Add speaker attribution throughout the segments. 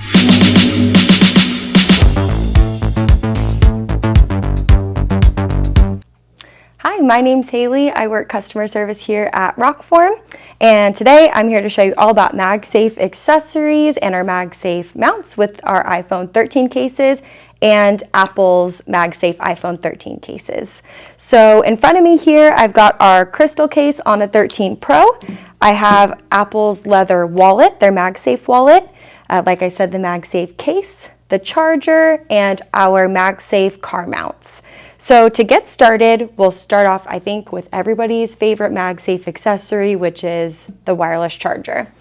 Speaker 1: Hi, my name's Haley. I work customer service here at Rokform, and today I'm here to show you all about MagSafe accessories and our MagSafe mounts with our iPhone 13 cases and Apple's MagSafe iPhone 13 cases. So in front of me here, I've got our crystal case on a 13 Pro. I have Apple's leather wallet, their MagSafe wallet. Like I said, the MagSafe case, the charger, and our MagSafe car mounts. So to get started, we'll start off, I think, with everybody's favorite MagSafe accessory, which is the wireless charger.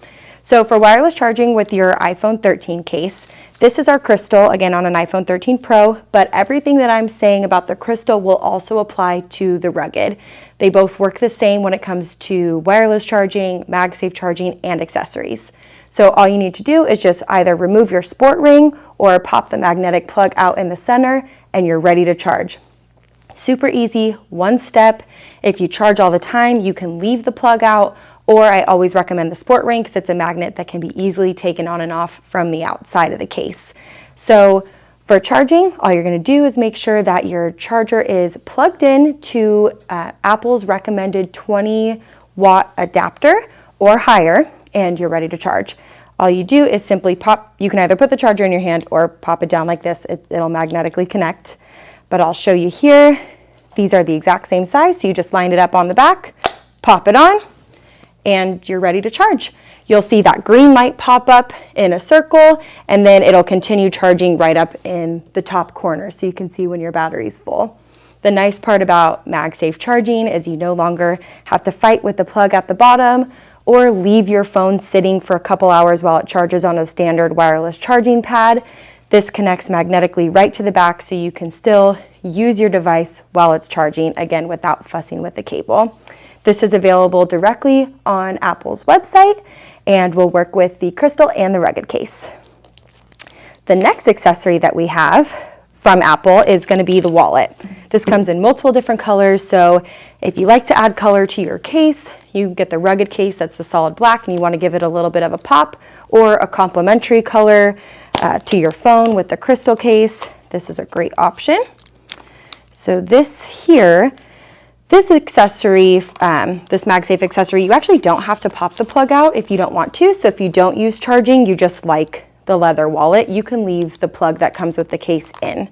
Speaker 1: So for wireless charging with your iPhone 13 case, this is our crystal, again on an iPhone 13 Pro, but everything that I'm saying about the crystal will also apply to the rugged. They both work the same when it comes to wireless charging, MagSafe charging, and accessories. So all you need to do is just either remove your sport ring or pop the magnetic plug out in the center and you're ready to charge. Super easy, one step. If you charge all the time, you can leave the plug out, or I always recommend the sport ring because it's a magnet that can be easily taken on and off from the outside of the case. So for charging, all you're going to do is make sure that your charger is plugged in to Apple's recommended 20-watt adapter or higher, and you're ready to charge. All you do is simply pop, you can either put the charger in your hand or pop it down like this. It'll magnetically connect. But I'll show you here. These are the exact same size, so you just line it up on the back, pop it on, and you're ready to charge. You'll see that green light pop up in a circle, and then it'll continue charging right up in the top corner so you can see when your battery's full. The nice part about MagSafe charging is you no longer have to fight with the plug at the bottom or leave your phone sitting for a couple hours while it charges on a standard wireless charging pad. This connects magnetically right to the back so you can still use your device while it's charging, again, without fussing with the cable. This is available directly on Apple's website and will work with the crystal and the rugged case. The next accessory that we have from Apple is going to be the wallet. This comes in multiple different colors, so if you like to add color to your case, you get the rugged case, that's the solid black, and you want to give it a little bit of a pop, or a complementary color to your phone with the crystal case. This is a great option. So this here, this accessory, this MagSafe accessory, you actually don't have to pop the plug out if you don't want to. So if you don't use charging, you just like the leather wallet, you can leave the plug that comes with the case in.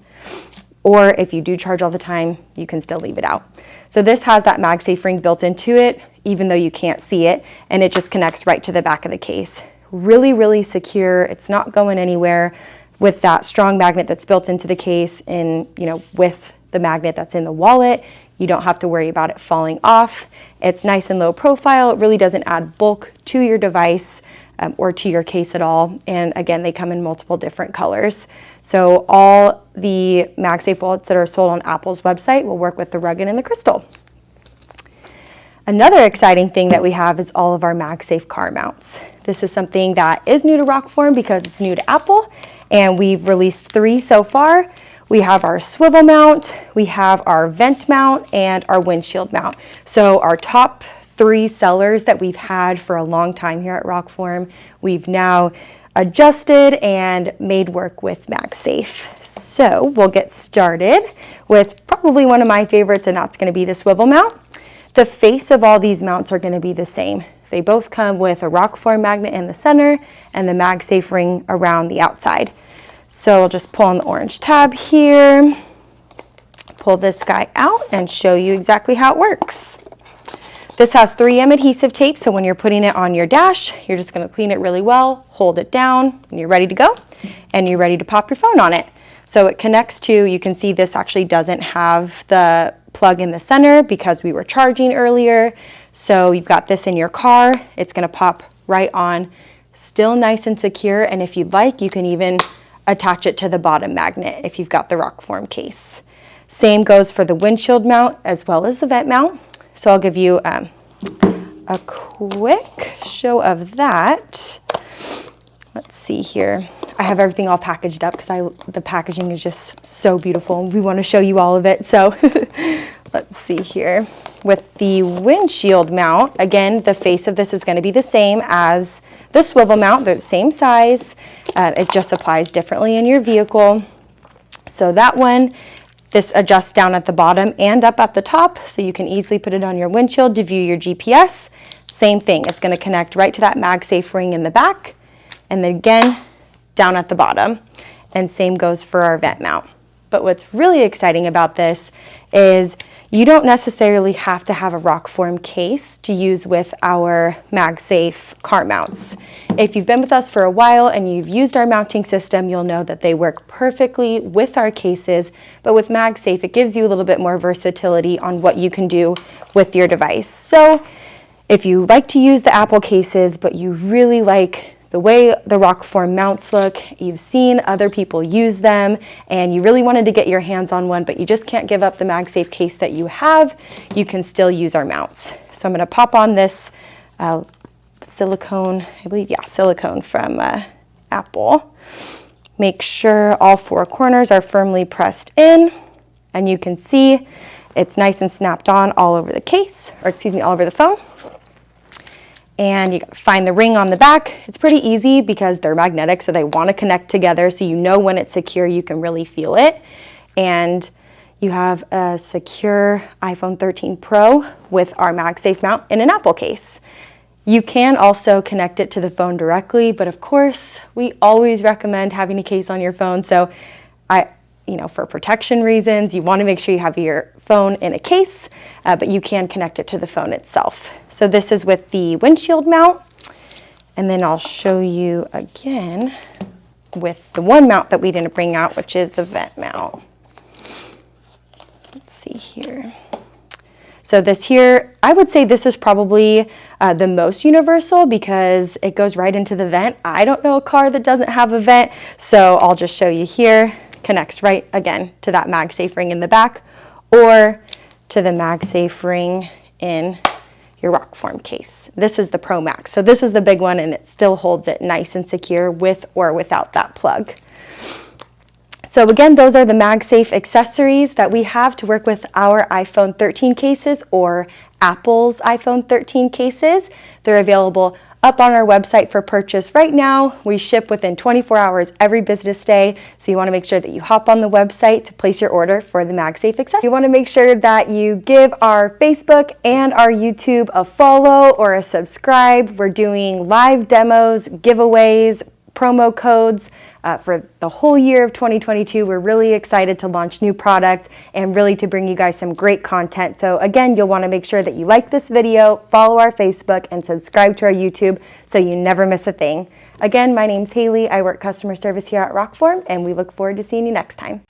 Speaker 1: Or if you do charge all the time, you can still leave it out. So this has that MagSafe ring built into it, even though you can't see it, and it just connects right to the back of the case. Really, really secure. It's not going anywhere with that strong magnet that's built into the case, and with the magnet that's in the wallet, you don't have to worry about it falling off. It's nice and low profile. It really doesn't add bulk to your device or to your case at all. And again, they come in multiple different colors. So all the MagSafe wallets that are sold on Apple's website will work with the rugged and the crystal. Another exciting thing that we have is all of our MagSafe car mounts. This is something that is new to Rokform because it's new to Apple, and we've released 3 so far. We have our Swivel Mount, we have our Vent Mount, and our Windshield Mount. So our top 3 sellers that we've had for a long time here at Rokform, we've now adjusted and made work with MagSafe. So we'll get started with probably one of my favorites, and that's going to be the Swivel Mount. The face of all these mounts are going to be the same. They both come with a Rokform magnet in the center and the MagSafe ring around the outside. So I'll just pull on the orange tab here, pull this guy out, and show you exactly how it works. This has 3M adhesive tape, so when you're putting it on your dash, you're just going to clean it really well, hold it down, and you're ready to go, and you're ready to pop your phone on it. So it connects to, you can see this actually doesn't have the plug in the center because we were charging earlier. So you've got this in your car, it's going to pop right on, still nice and secure, and if you'd like, you can even attach it to the bottom magnet if you've got the Rokform case. Same goes for the windshield mount as well as the vent mount. So I'll give you a quick show of that. Let's see here. I have everything all packaged up because the packaging is just so beautiful. We want to show you all of it. So let's see here. with the windshield mount, again, the face of this is going to be the same as the swivel mount. They're the same size. It just applies differently in your vehicle. So that one, this adjusts down at the bottom and up at the top, so you can easily put it on your windshield to view your GPS. Same thing, it's going to connect right to that MagSafe ring in the back, and then again, down at the bottom. And same goes for our vent mount. But what's really exciting about this is you don't necessarily have to have a Rokform case to use with our MagSafe car mounts. If you've been with us for a while and you've used our mounting system, you'll know that they work perfectly with our cases, but with MagSafe, it gives you a little bit more versatility on what you can do with your device. So if you like to use the Apple cases, but you really like the way the Rokform mounts look, you've seen other people use them, and you really wanted to get your hands on one, but you just can't give up the MagSafe case that you have, you can still use our mounts. So I'm going to pop on this silicone, I believe, yeah, silicone from Apple. Make sure all four corners are firmly pressed in, and you can see it's nice and snapped on all over the case, or excuse me, all over the phone. And you find the ring on the back. It's pretty easy because they're magnetic, so they want to connect together, so you know when it's secure, you can really feel it. And you have a secure iPhone 13 Pro with our MagSafe mount in an Apple case. You can also connect it to the phone directly, but of course, we always recommend having a case on your phone. So for protection reasons, you want to make sure you have your phone in a case, but you can connect it to the phone itself. So this is with the windshield mount, and then I'll show you again with the one mount that we didn't bring out, which is the vent mount. Let's see here. So this here, I would say this is probably the most universal because it goes right into the vent. I don't know a car that doesn't have a vent, so I'll just show you here. Connects right again to that MagSafe ring in the back or to the MagSafe ring in your Rokform case. This is the Pro Max, so this is the big one, and it still holds it nice and secure with or without that plug. So again, those are the MagSafe accessories that we have to work with our iPhone 13 cases or Apple's iPhone 13 cases. They're available up on our website for purchase right now. We ship within 24 hours every business day, so you want to make sure that you hop on the website to place your order for the MagSafe accessories. You want to make sure that you give our Facebook and our YouTube a follow or a subscribe. We're doing live demos, giveaways, promo codes for the whole year of 2022. We're really excited to launch new product and really to bring you guys some great content. So again, you'll want to make sure that you like this video, follow our Facebook, and subscribe to our YouTube so you never miss a thing. Again, my name's Haley. I work customer service here at Rokform, and we look forward to seeing you next time.